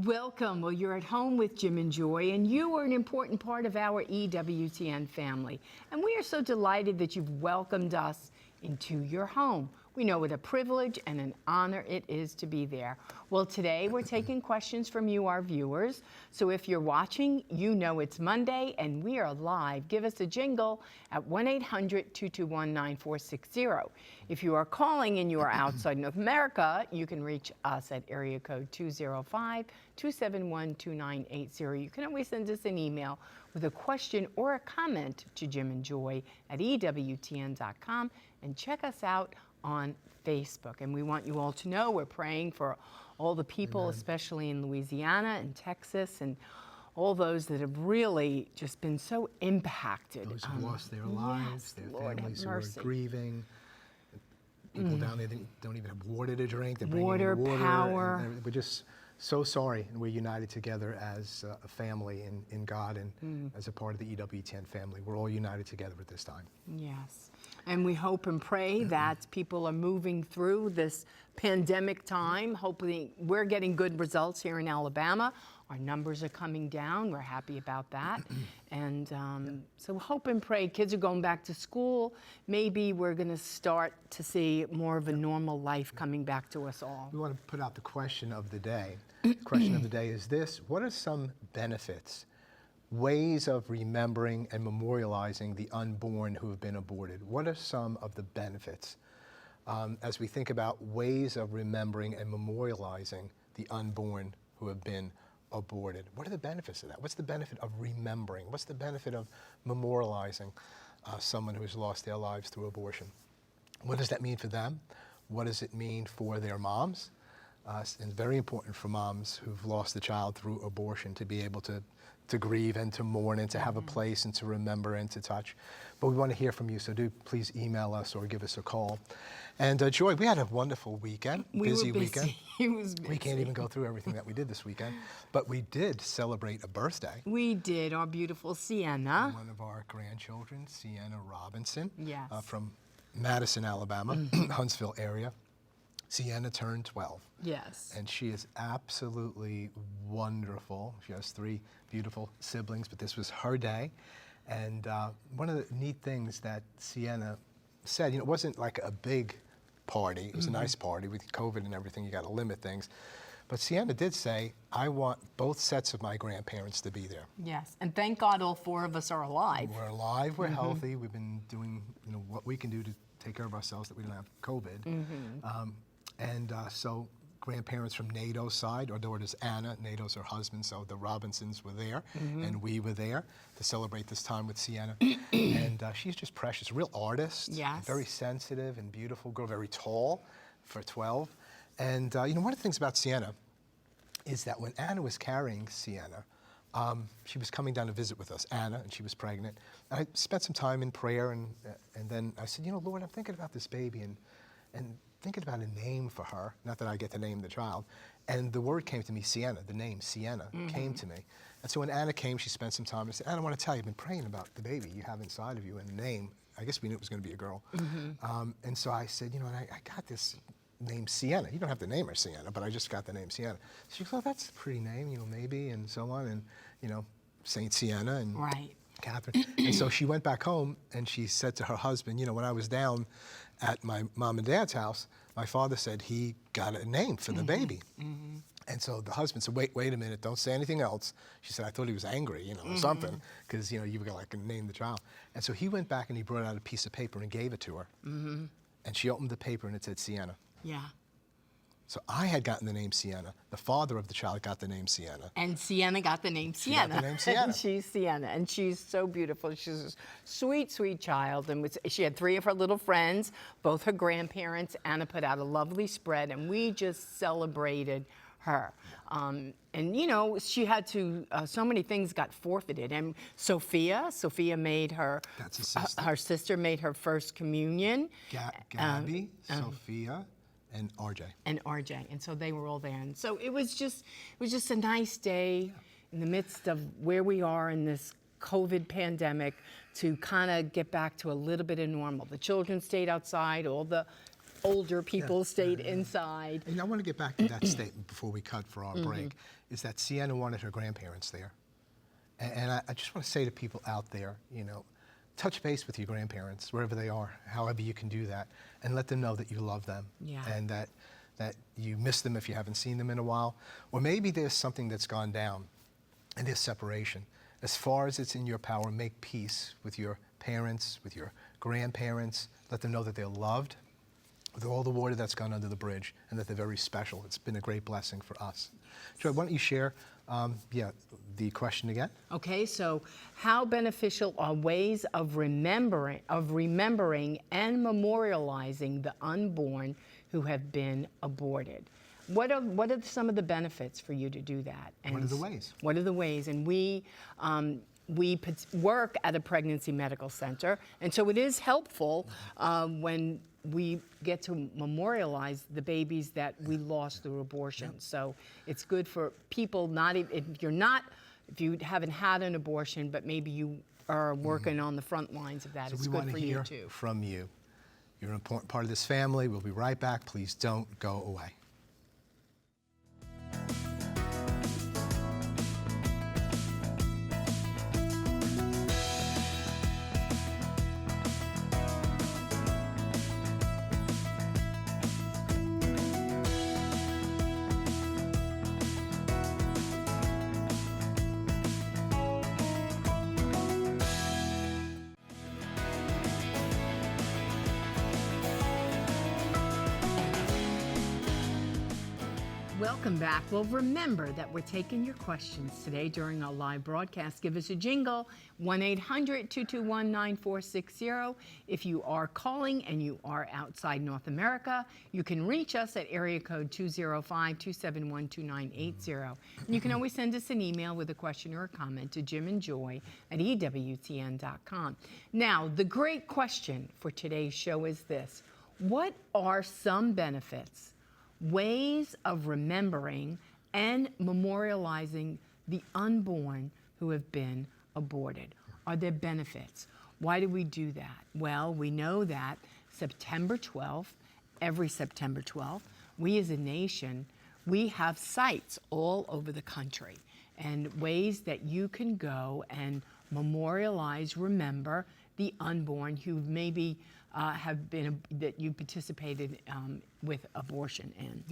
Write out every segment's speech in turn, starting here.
Welcome. Well, you're at home with Jim and Joy, and you are an important part of our EWTN family. And we are so delighted that you've welcomed us into your home. We know what a privilege and an honor it is to be there. Well, today we're taking questions from you, our viewers. So if you're watching, you know it's Monday and we are live. Give us a jingle at 1-800-221-9460. If you are calling and you are outside North America, you can reach us at area code 205-271-2980. You can always send us an email with a question or a comment to Jim and Joy at EWTN.com, and check us out on Facebook. And we want you all to know we're praying for all the people, Amen. Especially in Louisiana and Texas, and all those that have really just been so impacted. Those who lost their lives, yes, their Lord, families who are grieving. People down there don't even have water to drink. They're bringing water, power. And we're just so sorry, and we're united together as a family in God and as a part of the EWTN family. We're all united together at this time. Yes, and we hope and pray that people are moving through this pandemic time. Hopefully, we're getting good results here in Alabama. Our numbers are coming down. We're happy about that. And so hope and pray. Kids are going back to school. Maybe we're going to start to see more of a normal life coming back to us all. We want to put out the question of the day. The question of the day is this: what are some benefits, ways of remembering and memorializing the unborn who have been aborted? What are some of the benefits as we think about ways of remembering and memorializing the unborn who have been aborted? What are the benefits of that? What's the benefit of remembering? What's the benefit of memorializing someone who has lost their lives through abortion? What does that mean for them? What does it mean for their moms? It's very important for moms who've lost a child through abortion to be able to grieve and to mourn and to have a place and to remember and to touch. But we want to hear from you, so do please email us or give us a call. And Joy, we had a wonderful weekend, busy weekend. It was busy. We can't even go through everything that we did this weekend, but we did celebrate a birthday. We did, our beautiful Sienna. One of our grandchildren, Sienna Robinson, yes. From Madison, Alabama, Huntsville area. Sienna turned 12. Yes. And she is absolutely wonderful. She has 3 beautiful siblings, but this was her day. And one of the neat things that Sienna said, it wasn't like a big party. It was a nice party. With COVID and everything, you got to limit things. But Sienna did say, I want both sets of my grandparents to be there. Yes, and thank God all 4 of us are alive. We're alive, we're healthy. We've been doing what we can do to take care of ourselves that we don't have COVID. So grandparents from Nado's side, our daughter's Anna, Nado's her husband, so the Robinsons were there, and we were there to celebrate this time with Sienna. And she's just precious, a real artist, yes. Very sensitive and beautiful girl, very tall for 12. And one of the things about Sienna is that when Anna was carrying Sienna, she was coming down to visit with us, Anna, and she was pregnant. And I spent some time in prayer, and then I said, Lord, I'm thinking about this baby and thinking about a name for her, not that I get to name the child. And the word came to me, Sienna, the name Sienna came to me. And so when Anna came, she spent some time. I said, Anna, I want to tell you, I've been praying about the baby you have inside of you and the name. I guess we knew it was going to be a girl. And so I said, I got this name Sienna. You don't have to name her Sienna, but I just got the name Sienna. She goes, oh, that's a pretty name, maybe, and so on. And, Saint Sienna and Catherine. And so she went back home and she said to her husband, when I was down at my mom and dad's house, my father said he got a name for the baby. And so the husband said, wait a minute, don't say anything else. She said, I thought he was angry, or something, because, you were going to name the child. And so he went back and he brought out a piece of paper and gave it to her. And she opened the paper and it said Sienna. Yeah. So I had gotten the name Sienna. The father of the child got the name Sienna. And Sienna got the name Sienna. She got the name Sienna. And she's Sienna, and she's so beautiful. She's a sweet, sweet child. And she had 3 of her little friends, both her grandparents. Anna put out a lovely spread, and we just celebrated her. And she had to, so many things got forfeited. And Sophia made her, that's a sister. Her sister made her first communion. Gabby, Sophia, and RJ. And so they were all there. And so it was just a nice day in the midst of where we are in this COVID pandemic to kind of get back to a little bit of normal. The children stayed outside, all the older people stayed inside. And I want to get back to that statement before we cut for our break, is that Sienna wanted her grandparents there. And I just want to say to people out there, touch base with your grandparents, wherever they are, however you can do that, and let them know that you love them, and that you miss them if you haven't seen them in a while. Or maybe there's something that's gone down, and there's separation. As far as it's in your power, make peace with your parents, with your grandparents. Let them know that they're loved, with all the water that's gone under the bridge, and that they're very special. It's been a great blessing for us. Joy, why don't you share the question again? Okay, so how beneficial are ways of remembering and memorializing the unborn who have been aborted? What are some of the benefits for you to do that? And what are the ways? What are the ways? And we work at a pregnancy medical center, and so it is helpful when we get to memorialize the babies that we lost through abortion. So it's good for people, if you haven't had an abortion, but maybe you are working on the front lines of that. So it's we good want for to hear you too. from you. You're an important part of this family. We'll be right back. Please don't go away. Welcome back. Well, remember that we're taking your questions today during our live broadcast. Give us a jingle, 1-800-221-9460. If you are calling and you are outside North America, you can reach us at area code 205-271-2980. And you can always send us an email with a question or a comment to jimandjoy@ewtn.com. Now, the great question for today's show is this: what are some benefits, ways of remembering and memorializing the unborn who have been aborted? Are there benefits? Why do we do that? Well, we know that September 12th, every September 12th, we as a nation, we have sites all over the country and ways that you can go and memorialize, remember the unborn who maybe that you participated with abortion in.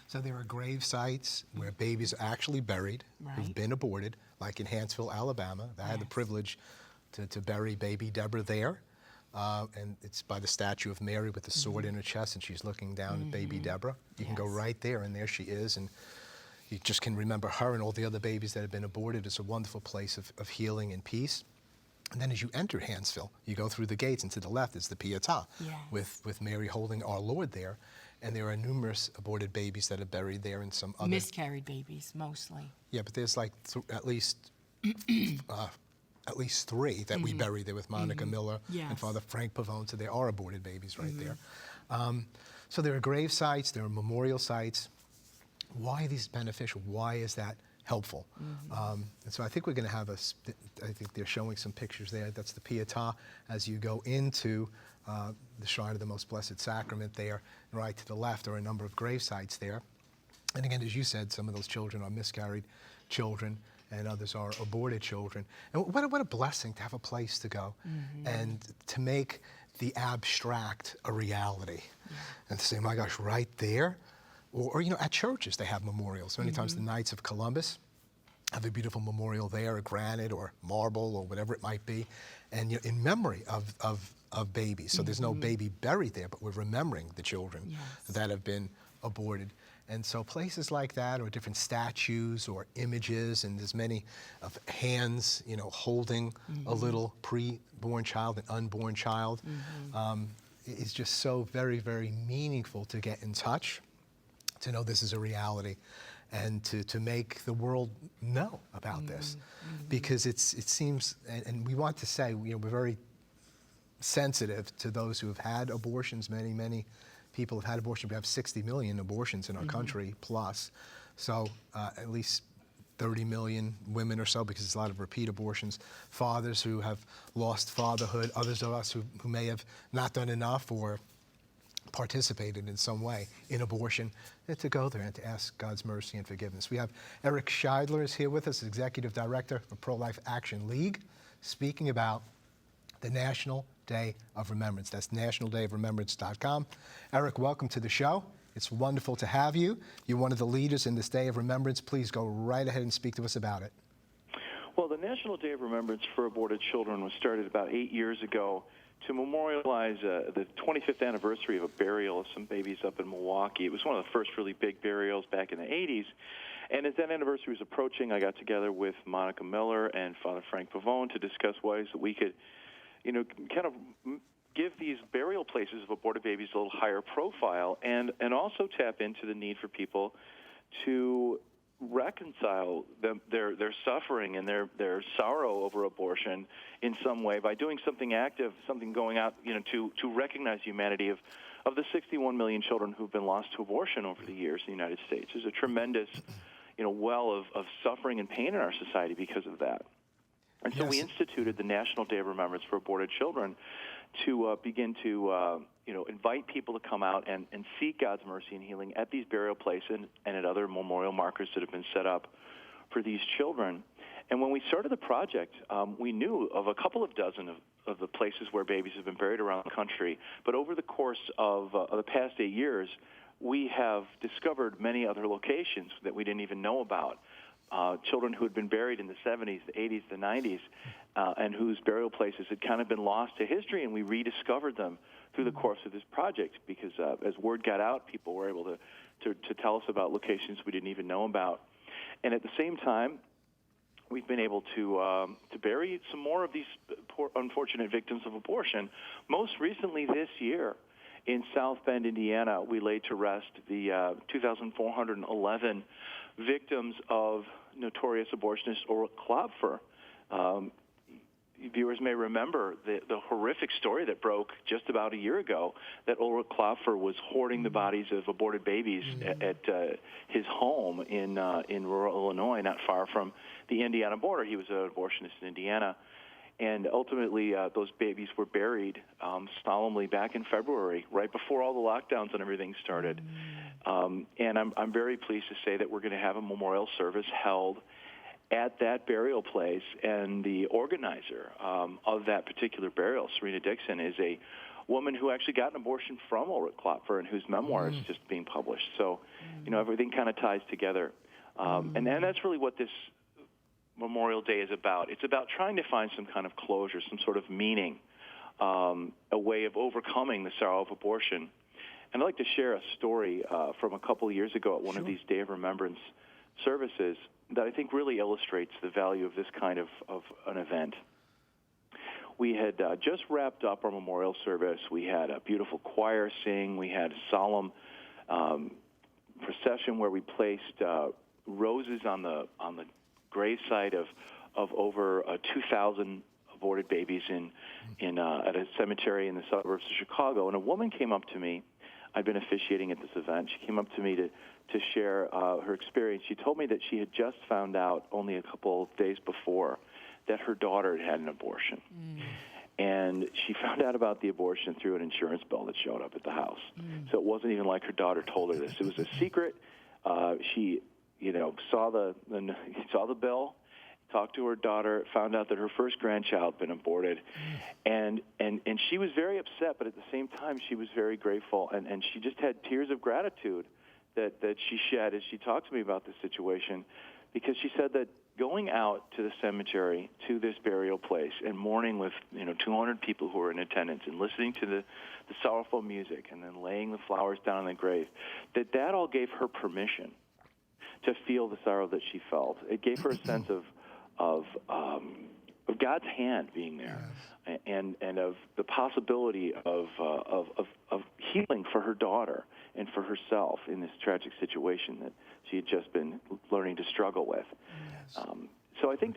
So there are grave sites where babies are actually buried who've been aborted, like in Hanceville, Alabama. I had the privilege to bury baby Deborah there. And it's by the statue of Mary with the sword in her chest, and she's looking down at baby Deborah. You can go right there, and there she is, and you just can remember her and all the other babies that have been aborted. It's a wonderful place of healing and peace. And then as you enter Hanceville, you go through the gates, and to the left is the Pietà with Mary holding our Lord there. And there are numerous aborted babies that are buried there, and some other... Miscarried babies, mostly. Yeah, but there's like at least 3 that we bury there with Monica Miller and Father Frank Pavone. So there are aborted babies right there. So there are grave sites, there are memorial sites. Why are these beneficial? Why is that helpful? And so I think we're going to have I think they're showing some pictures there. That's the Pietà as you go into the Shrine of the Most Blessed Sacrament there. And right to the left are a number of grave sites there. And again, as you said, some of those children are miscarried children, and others are aborted children. And what a blessing to have a place to go and to make the abstract a reality. And to say, my gosh, right there? Or at churches, they have memorials. Many times the Knights of Columbus have a beautiful memorial there, granite or marble or whatever it might be, and in memory of babies. So there's no baby buried there, but we're remembering the children that have been aborted. And so places like that, or different statues or images, and there's many of hands, holding a little pre-born child, an unborn child, is just so very, very meaningful to get in touch, to know this is a reality, and to make the world know about this. Because it seems, and we want to say, we're very sensitive to those who have had abortions. Many, many people have had abortions. We have 60 million abortions in our country plus. So at least 30 million women or so, because there's a lot of repeat abortions. Fathers who have lost fatherhood, others of us who may have not done enough or participated in some way in abortion, and to go there and to ask God's mercy and forgiveness. We have Eric Scheidler is here with us, Executive Director of Pro-Life Action League, speaking about the National Day of Remembrance. That's nationaldayofremembrance.com. Eric, welcome to the show. It's wonderful to have you. You're one of the leaders in this Day of Remembrance. Please go right ahead and speak to us about it. Well, the National Day of Remembrance for Aborted Children was started about 8 years ago to memorialize the 25th anniversary of a burial of some babies up in Milwaukee. It was one of the first really big burials back in the 80s. And as that anniversary was approaching, I got together with Monica Miller and Father Frank Pavone to discuss ways that we could, kind of give these burial places of aborted babies a little higher profile and also tap into the need for people to reconcile their suffering and their sorrow over abortion in some way by doing something active, something going out, to recognize the humanity of the 61 million children who've been lost to abortion over the years in the United States. There's a tremendous, well of suffering and pain in our society because of that. And so we instituted the National Day of Remembrance for Aborted Children to begin to invite people to come out and seek God's mercy and healing at these burial places and at other memorial markers that have been set up for these children. And when we started the project, we knew of a couple of dozen of the places where babies have been buried around the country. But over the course of the past 8 years, we have discovered many other locations that we didn't even know about. Children who had been buried in the 70s, the 80s, the 90s, and whose burial places had kind of been lost to history, and we rediscovered them through the course of this project because as word got out, people were able to tell us about locations we didn't even know about. And at the same time, we've been able to bury some more of these poor, unfortunate victims of abortion. Most recently this year, in South Bend, Indiana, we laid to rest the 2,411 victims of notorious abortionist Ulrich Klopfer. Viewers may remember the horrific story that broke just about a year ago that Ulrich Klopfer was hoarding the bodies of aborted babies at his home in rural Illinois, not far from the Indiana border. He was an abortionist in Indiana. And ultimately, those babies were buried solemnly back in February, right before all the lockdowns and everything started. And I'm very pleased to say that we're going to have a memorial service held at that burial place. And the organizer of that particular burial, Serena Dixon, is a woman who actually got an abortion from Ulrich Klopfer and whose memoir is just being published. So, everything kind of ties together. And that's really what this Memorial Day is about. It's about trying to find some kind of closure, some sort of meaning, a way of overcoming the sorrow of abortion. And I'd like to share a story from a couple of years ago at one of these Day of Remembrance services that I think really illustrates the value of this kind of an event. We had just wrapped up our memorial service. We had a beautiful choir sing. We had a solemn procession where we placed roses on the gravesite of over 2,000 aborted babies at a cemetery in the suburbs of Chicago. And a woman came up to me. I'd been officiating at this event. She came up to me to share her experience. She told me that she had just found out only a couple of days before that her daughter had an abortion. And she found out about the abortion through an insurance bill that showed up at the house. So it wasn't even like her daughter told her this. It was a secret. She saw the bill, talked to her daughter, found out that her first grandchild had been aborted, and she was very upset, but at the same time she was very grateful, and she just had tears of gratitude that she shed as she talked to me about this situation, because she said that going out to the cemetery, to this burial place, and mourning with 200 people who were in attendance and listening to the sorrowful music and then laying the flowers down on the grave, that all gave her permission to feel the sorrow that she felt. It gave her a sense of God's hand being there, and of the possibility of healing for her daughter and for herself in this tragic situation that she had just been learning to struggle with. So I think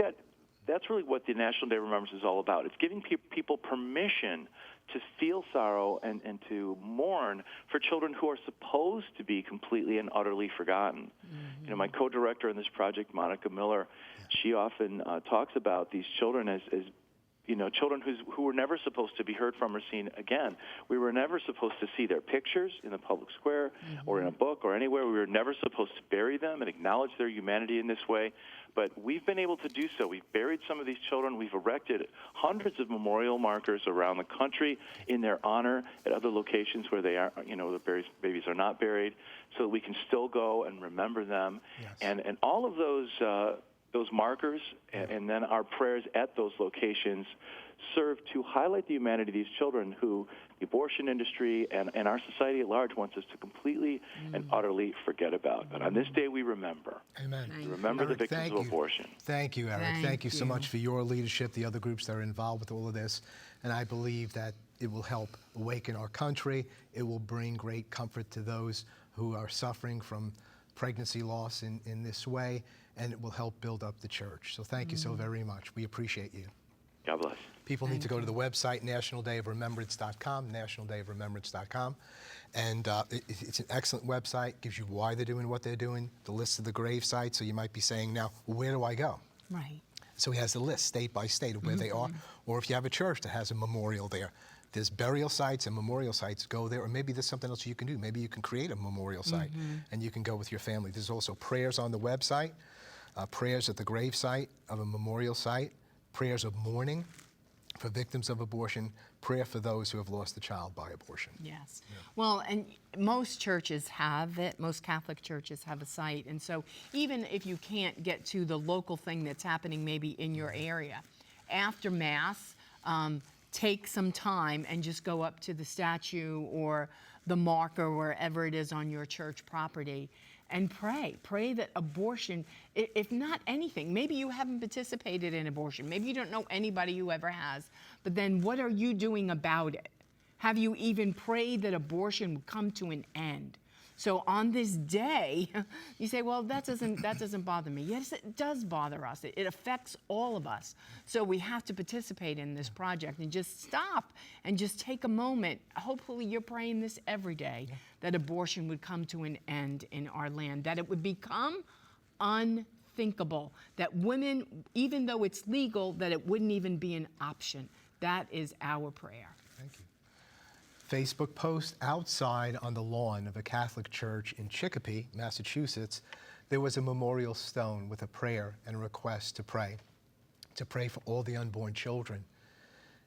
that's really what the National Day of Remembrance is all about. It's giving people permission to feel sorrow and to mourn for children who are supposed to be completely and utterly forgotten. My co-director in this project, Monica Miller, she often talks about these children as children who were never supposed to be heard from or seen again. We were never supposed to see their pictures in the public square or in a book or anywhere. We were never supposed to bury them and acknowledge their humanity in this way. But we've been able to do so. We've buried some of these children. We've erected hundreds of memorial markers around the country in their honor at other locations where they are, the babies are not buried, so that we can still go and remember them. Yes. And all of those markers and then our prayers at those locations serve to highlight the humanity of these children who the abortion industry and our society at large wants us to completely and utterly forget about. But on this day, we remember. Amen. We remember Eric, the victims of abortion. Thank you, Eric. Thank you so much for your leadership, the other groups that are involved with all of this. And I believe that it will help awaken our country. It will bring great comfort to those who are suffering from pregnancy loss in this way, and it will help build up the church. So thank you so very much. We appreciate you. God bless. People need to go to the website, nationaldayofremembrance.com, nationaldayofremembrance.com. And it's an excellent website, gives you why they're doing what they're doing, the list of the grave sites. So you might be saying, now, where do I go? Right. So he has the list, state by state, of where they are. Or if you have a church that has a memorial there, there's burial sites and memorial sites, go there. Or maybe there's something else you can do. Maybe you can create a memorial site and you can go with your family. There's also prayers on the website, prayers at the grave site of a memorial site, prayers of mourning for victims of abortion, prayer for those who have lost a child by abortion. Yes. Yeah. Well, and most churches have it. Most Catholic churches have a site. And so even if you can't get to the local thing that's happening maybe in your area, after Mass, take some time and just go up to the statue or the marker, wherever it is on your church property, and pray. Pray that abortion, if not anything, maybe you haven't participated in abortion, maybe you don't know anybody who ever has, but then what are you doing about it? Have you even prayed that abortion would come to an end? So on this day, you say, well, that doesn't bother me. Yes, it does bother us. It affects all of us. So we have to participate in this project and just stop and just take a moment. Hopefully you're praying this every day, that abortion would come to an end in our land, that it would become unthinkable, that women, even though it's legal, that it wouldn't even be an option. That is our prayer. Thank you. Facebook post outside on the lawn of a Catholic church in Chicopee, Massachusetts, there was a memorial stone with a prayer and a request to pray for all the unborn children.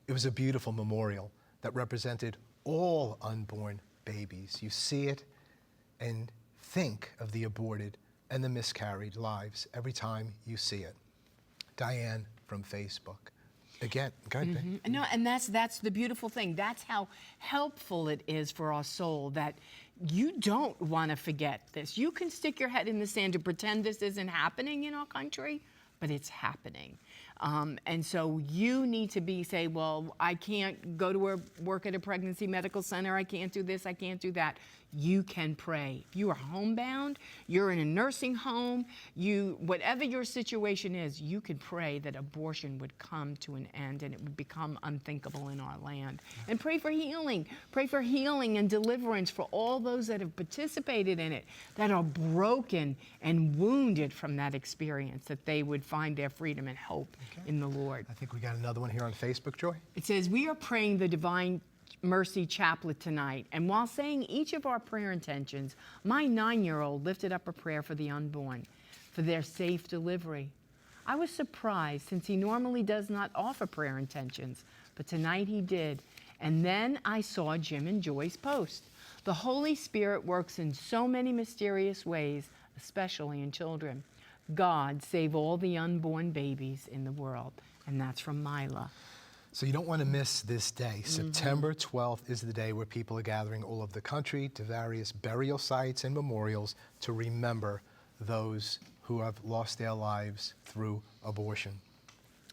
It was a beautiful memorial that represented all unborn babies. You see it and think of the aborted and the miscarried lives every time you see it. Diane from Facebook. Again, go ahead, babe. No, and that's the beautiful thing. That's how helpful it is for our soul, that you don't want to forget this. You can stick your head in the sand and pretend this isn't happening in our country, but it's happening. And so you need to say, well, I can't go to work at a pregnancy medical center. I can't do this. I can't do that. You can pray. If you are homebound, you're in a nursing home, whatever your situation is, you can pray that abortion would come to an end and it would become unthinkable in our land. And pray for healing. Pray for healing and deliverance for all those that have participated in it, that are broken and wounded from that experience, that they would find their freedom and hope in the Lord. I think we got another one here on Facebook, Joy. It says, we are praying the Divine Mercy Chaplet tonight, and while saying each of our prayer intentions, my 9-year-old lifted up a prayer for the unborn, for their safe delivery. I was surprised, since he normally does not offer prayer intentions, but tonight he did. And then I saw Jim and Joy's post. The Holy Spirit works in so many mysterious ways, especially in children. God save all the unborn babies in the world. And that's from Mila. So you don't want to miss this day. September 12th is the day where people are gathering all over the country to various burial sites and memorials to remember those who have lost their lives through abortion.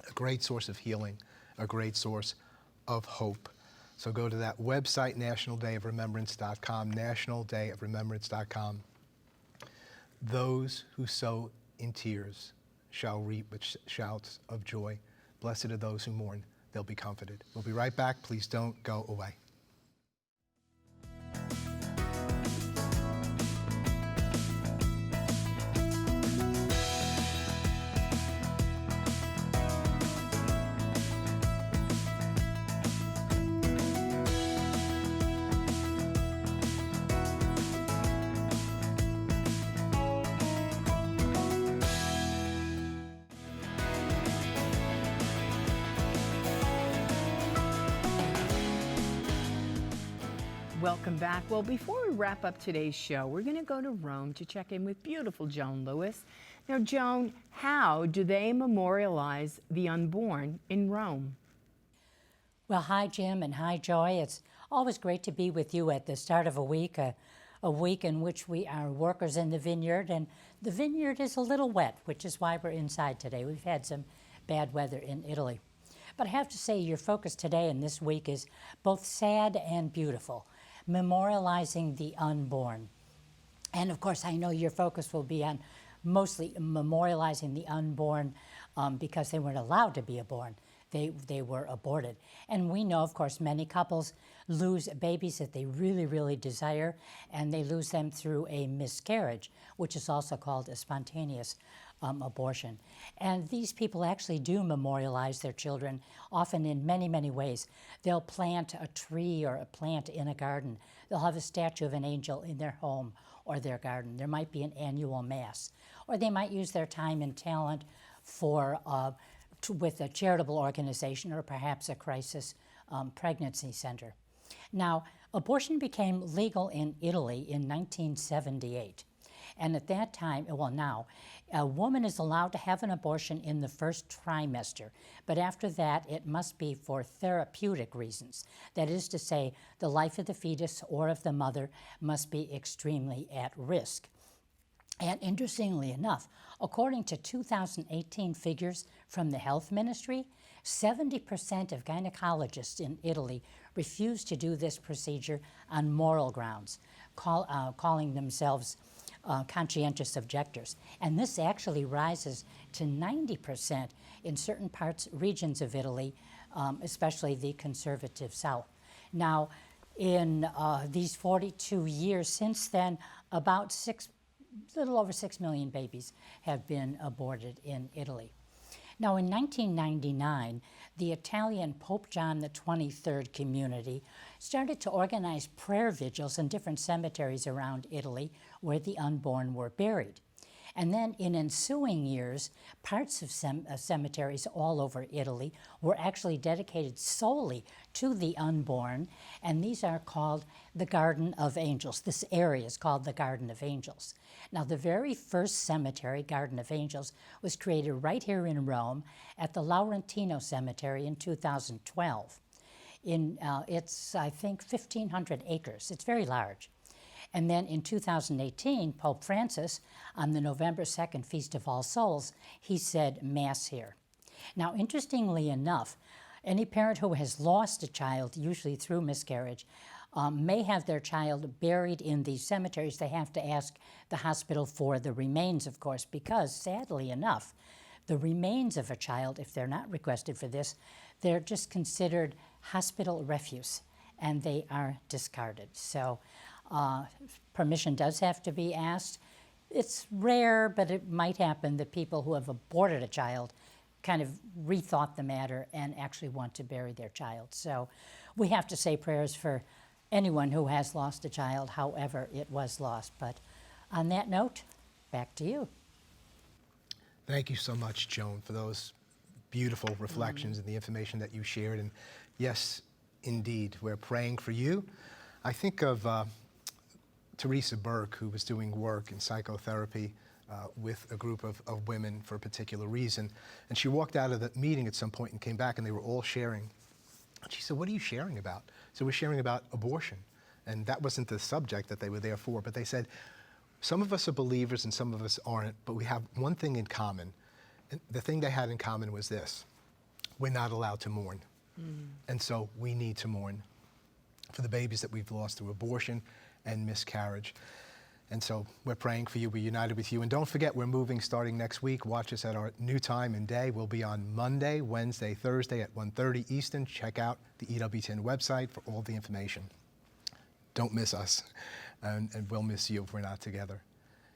A great source of healing, a great source of hope. So go to that website, nationaldayofremembrance.com, nationaldayofremembrance.com. Those who sow in tears shall reap with shouts of joy. Blessed are those who mourn. They'll be comforted. We'll be right back. Please don't go away. Welcome back. Well, before we wrap up today's show, we're going to go to Rome to check in with beautiful Joan Lewis. Now, Joan, how do they memorialize the unborn in Rome? Well, hi, Jim, and hi, Joy. It's always great to be with you at the start of a week in which we are workers in the vineyard, and the vineyard is a little wet, which is why we're inside today. We've had some bad weather in Italy. But I have to say, your focus today and this week is both sad and beautiful, memorializing the unborn. And of course, I know your focus will be on mostly memorializing the unborn because they weren't allowed to be born. They were aborted. And we know, of course, many couples lose babies that they really, really desire, and they lose them through a miscarriage, which is also called a spontaneous abortion. And these people actually do memorialize their children, often in many, many ways. They'll plant a tree or a plant in a garden. They'll have a statue of an angel in their home or their garden. There might be an annual mass. Or they might use their time and talent for with a charitable organization or perhaps a crisis pregnancy center. Now, abortion became legal in Italy in 1978. And at that time, well, now, a woman is allowed to have an abortion in the first trimester, but after that, it must be for therapeutic reasons. That is to say, the life of the fetus or of the mother must be extremely at risk. And interestingly enough, according to 2018 figures from the health ministry, 70% of gynecologists in Italy refuse to do this procedure on moral grounds, calling themselves conscientious objectors. And this actually rises to 90% in certain regions of Italy, especially the conservative South. Now, in these 42 years since then, about little over 6 million babies have been aborted in Italy. Now, in 1999, the Italian Pope John XXIII community started to organize prayer vigils in different cemeteries around Italy where the unborn were buried. And then in ensuing years, parts of cemeteries all over Italy were actually dedicated solely to the unborn, and these are called the Garden of Angels. This area is called the Garden of Angels. Now, the very first cemetery, Garden of Angels, was created right here in Rome at the Laurentino Cemetery in 2012. It's, I think, 1,500 acres. It's very large. And then in 2018, Pope Francis, on the November 2nd Feast of All Souls, he said Mass here. Now, interestingly enough, any parent who has lost a child, usually through miscarriage, may have their child buried in these cemeteries. They have to ask the hospital for the remains, of course, because sadly enough, the remains of a child, if they're not requested for this, they're just considered hospital refuse, and they are discarded. So permission does have to be asked. It's rare, but it might happen that people who have aborted a child kind of rethought the matter and actually want to bury their child. So we have to say prayers for anyone who has lost a child, however it was lost. But on that note, back to you. Thank you so much, Joan, for those beautiful reflections and the information that you shared. And yes, indeed, we're praying for you. I think of Teresa Burke, who was doing work in psychotherapy with a group of women for a particular reason. And she walked out of the meeting at some point and came back, and they were all sharing. And she said, "What are you sharing about?" So we're sharing about abortion. And that wasn't the subject that they were there for, but they said, some of us are believers and some of us aren't, but we have one thing in common. And the thing they had in common was this: we're not allowed to mourn. And so we need to mourn for the babies that we've lost through abortion and miscarriage. And so we're praying for you. We're united with you. And don't forget, we're moving starting next week. Watch us at our new time and day. We'll be on Monday, Wednesday, Thursday at 1:30 Eastern. Check out the EWTN website for all the information. Don't miss us, and we'll miss you if we're not together.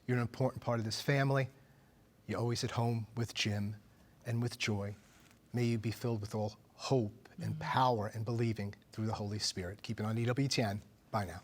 You're an important part of this family. You're always at home with Jim and with Joy. May you be filled with all hope and power and believing through the Holy Spirit. Keep it on EWTN. Bye now.